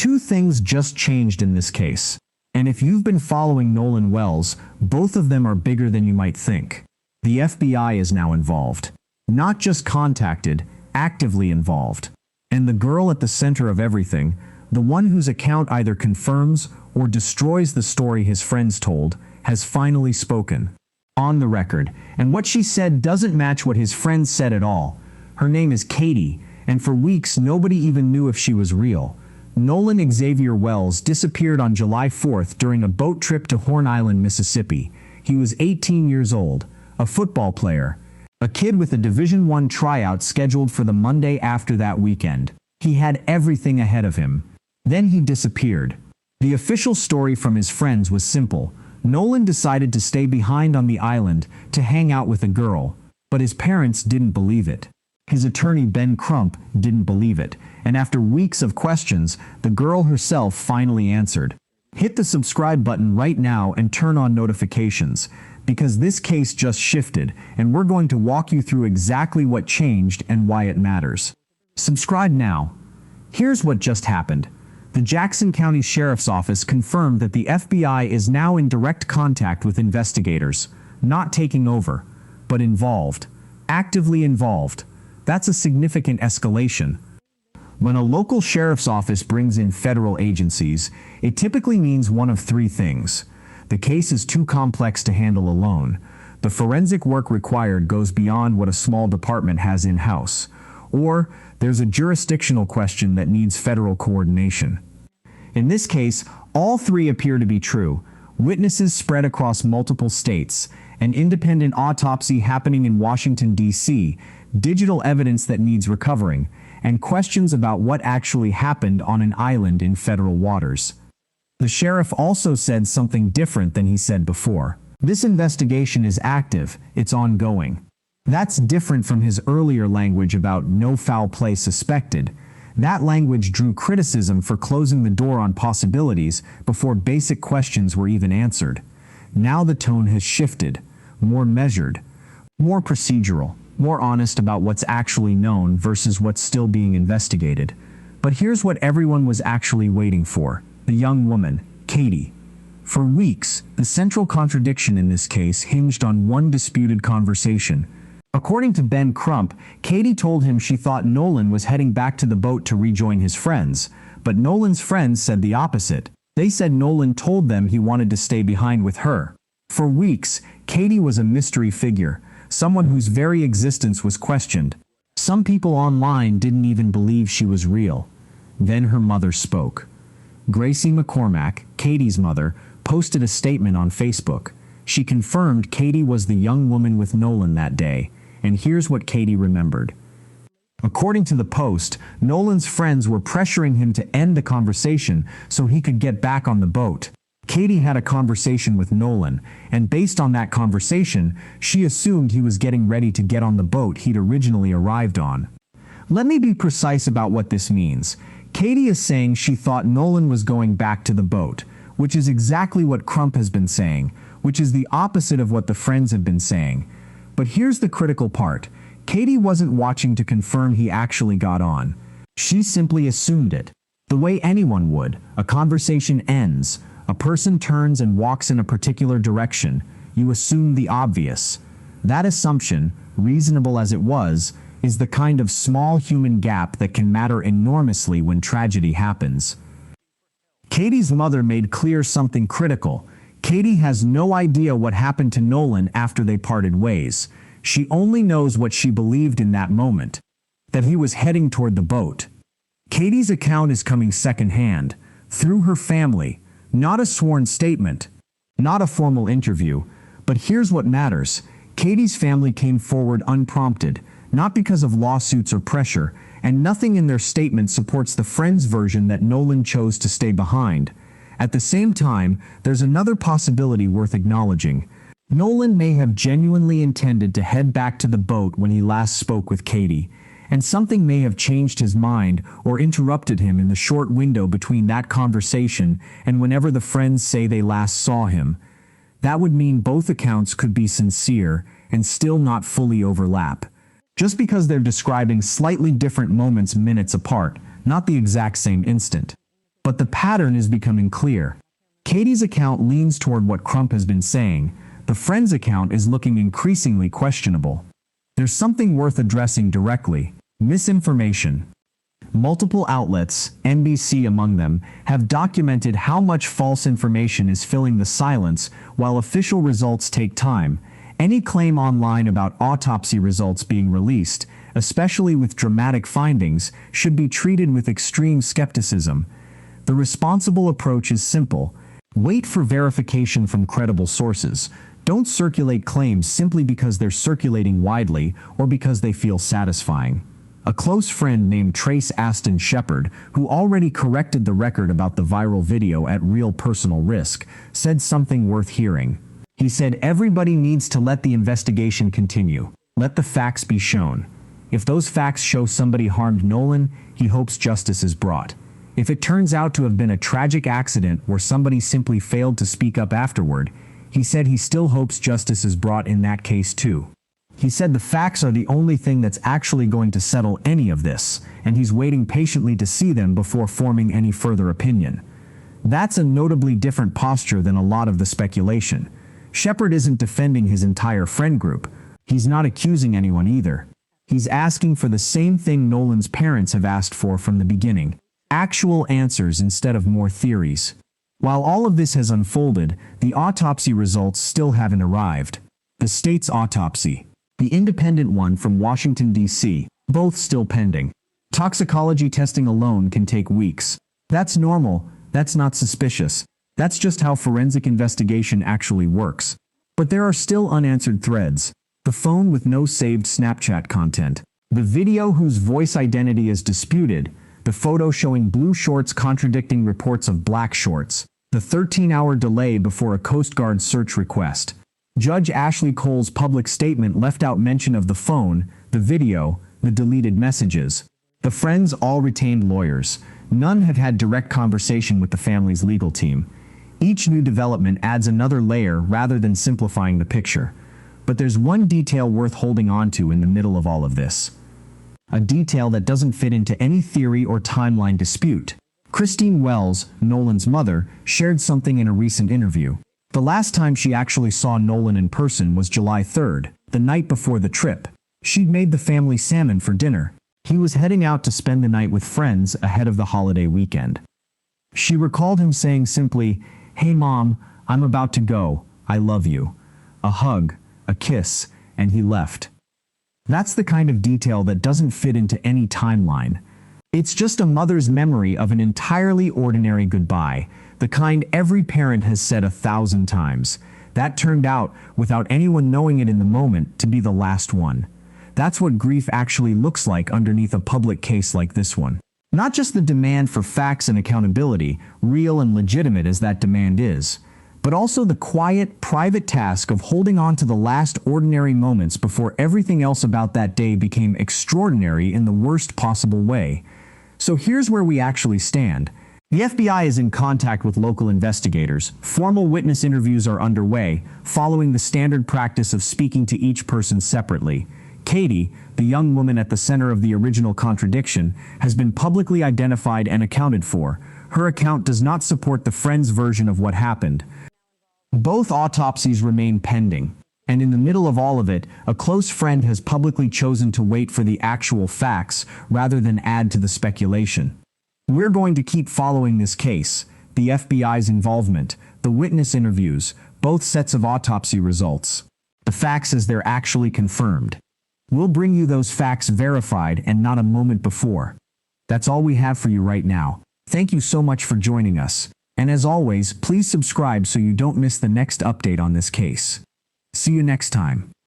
Two things just changed in this case. And if you've been following Nolan Wells, both of them are bigger than you might think. The FBI is now involved. Not just contacted, actively involved. And the girl at the center of everything, the one whose account either confirms or destroys the story his friends told, has finally spoken. On the record, and what she said doesn't match what his friends said at all. Her name is Katie, and for weeks nobody even knew if she was real. Nolan Xavier Wells disappeared on July 4th during a boat trip to Horn Island, Mississippi. He was 18 years old, a football player, a kid with a Division I tryout scheduled for the Monday after that weekend. He had everything ahead of him. Then he disappeared. The official story from his friends was simple. Nolan decided to stay behind on the island to hang out with a girl, but his parents didn't believe it. His attorney Ben Crump didn't believe it, and after weeks of questions, the girl herself finally answered. Hit the subscribe button right now and turn on notifications, because this case just shifted, and we're going to walk you through exactly what changed and why it matters. Subscribe now. Here's what just happened. The Jackson County Sheriff's Office confirmed that the FBI is now in direct contact with investigators, not taking over, but involved, actively involved. That's a significant escalation. When a local sheriff's office brings in federal agencies, it typically means one of three things. The case is too complex to handle alone. The forensic work required goes beyond what a small department has in-house. Or there's a jurisdictional question that needs federal coordination. In this case, all three appear to be true. Witnesses spread across multiple states, an independent autopsy happening in Washington, D.C., digital evidence that needs recovering, and questions about what actually happened on an island in federal waters. The sheriff also said something different than he said before. This investigation is active, it's ongoing. That's different from his earlier language about no foul play suspected. That language drew criticism for closing the door on possibilities before basic questions were even answered. Now the tone has shifted, more measured, more procedural, more honest about what's actually known versus what's still being investigated. But here's what everyone was actually waiting for. The young woman, Katie. For weeks, the central contradiction in this case hinged on one disputed conversation. According to Ben Crump, Katie told him she thought Nolan was heading back to the boat to rejoin his friends, but Nolan's friends said the opposite. They said Nolan told them he wanted to stay behind with her. For weeks, Katie was a mystery figure, someone whose very existence was questioned. Some people online didn't even believe she was real. Then her mother spoke. Gracie McCormack, Katie's mother, posted a statement on Facebook. She confirmed Katie was the young woman with Nolan that day, and here's what Katie remembered. According to the post, Nolan's friends were pressuring him to end the conversation so he could get back on the boat. Katie had a conversation with Nolan, and based on that conversation, she assumed he was getting ready to get on the boat he'd originally arrived on. Let me be precise about what this means. Katie is saying she thought Nolan was going back to the boat, which is exactly what Crump has been saying, which is the opposite of what the friends have been saying. But here's the critical part. Katie wasn't watching to confirm he actually got on. She simply assumed it. The way anyone would. A conversation ends. A person turns and walks in a particular direction. You assume the obvious. That assumption, reasonable as it was, is the kind of small human gap that can matter enormously when tragedy happens. Katie's mother made clear something critical. Katie has no idea what happened to Nolan after they parted ways. She only knows what she believed in that moment, that he was heading toward the boat. Katie's account is coming secondhand, through her family, not a sworn statement, not a formal interview. But here's what matters. Katie's family came forward unprompted, not because of lawsuits or pressure, and nothing in their statement supports the friend's version that Nolan chose to stay behind. At the same time, there's another possibility worth acknowledging. Nolan may have genuinely intended to head back to the boat when he last spoke with Katie, and something may have changed his mind or interrupted him in the short window between that conversation and whenever the friends say they last saw him. That would mean both accounts could be sincere and still not fully overlap. Just because they're describing slightly different moments minutes apart, not the exact same instant. But the pattern is becoming clear. Katie's account leans toward what Crump has been saying. The friend's account is looking increasingly questionable. There's something worth addressing directly: misinformation. Multiple outlets, NBC among them, have documented how much false information is filling the silence while official results take time. Any claim online about autopsy results being released, especially with dramatic findings, should be treated with extreme skepticism. The responsible approach is simple: wait for verification from credible sources. Don't circulate claims simply because they're circulating widely or because they feel satisfying. A close friend named Trace Aston Shepard, who already corrected the record about the viral video at real personal risk, said something worth hearing. He said, "Everybody needs to let the investigation continue. Let the facts be shown. If those facts show somebody harmed Nolan, he hopes justice is brought. If it turns out to have been a tragic accident where somebody simply failed to speak up afterward, he said he still hopes justice is brought in that case too." He said the facts are the only thing that's actually going to settle any of this, and he's waiting patiently to see them before forming any further opinion. That's a notably different posture than a lot of the speculation. Shepard isn't defending his entire friend group. He's not accusing anyone either. He's asking for the same thing Nolan's parents have asked for from the beginning: actual answers instead of more theories. While all of this has unfolded, the autopsy results still haven't arrived. The state's autopsy, the independent one from Washington, D.C., both still pending. Toxicology testing alone can take weeks. That's normal. That's not suspicious. That's just how forensic investigation actually works. But there are still unanswered threads. The phone with no saved Snapchat content. The video whose voice identity is disputed. The photo showing blue shorts contradicting reports of black shorts. The 13-hour delay before a Coast Guard search request. Judge Ashley Cole's public statement left out mention of the phone, the video, the deleted messages. The friends all retained lawyers. None had had direct conversation with the family's legal team. Each new development adds another layer rather than simplifying the picture. But there's one detail worth holding on to in the middle of all of this. A detail that doesn't fit into any theory or timeline dispute. Christine Wells, Nolan's mother, shared something in a recent interview. The last time she actually saw Nolan in person was July 3rd, the night before the trip. She'd made the family salmon for dinner. He was heading out to spend the night with friends ahead of the holiday weekend. She recalled him saying simply, "Hey Mom, I'm about to go. I love you." A hug, a kiss, and he left. That's the kind of detail that doesn't fit into any timeline. It's just a mother's memory of an entirely ordinary goodbye, the kind every parent has said 1,000 times. That turned out, without anyone knowing it in the moment, to be the last one. That's what grief actually looks like underneath a public case like this one. Not just the demand for facts and accountability, real and legitimate as that demand is, but also the quiet, private task of holding on to the last ordinary moments before everything else about that day became extraordinary in the worst possible way. So here's where we actually stand. The FBI is in contact with local investigators. Formal witness interviews are underway, following the standard practice of speaking to each person separately. Katie, the young woman at the center of the original contradiction, has been publicly identified and accounted for. Her account does not support the friend's version of what happened. Both autopsies remain pending, and in the middle of all of it, a close friend has publicly chosen to wait for the actual facts rather than add to the speculation. We're going to keep following this case, the FBI's involvement, the witness interviews, both sets of autopsy results, the facts as they're actually confirmed. We'll bring you those facts verified and not a moment before. That's all we have for you right now. Thank you so much for joining us. And as always, please subscribe so you don't miss the next update on this case. See you next time.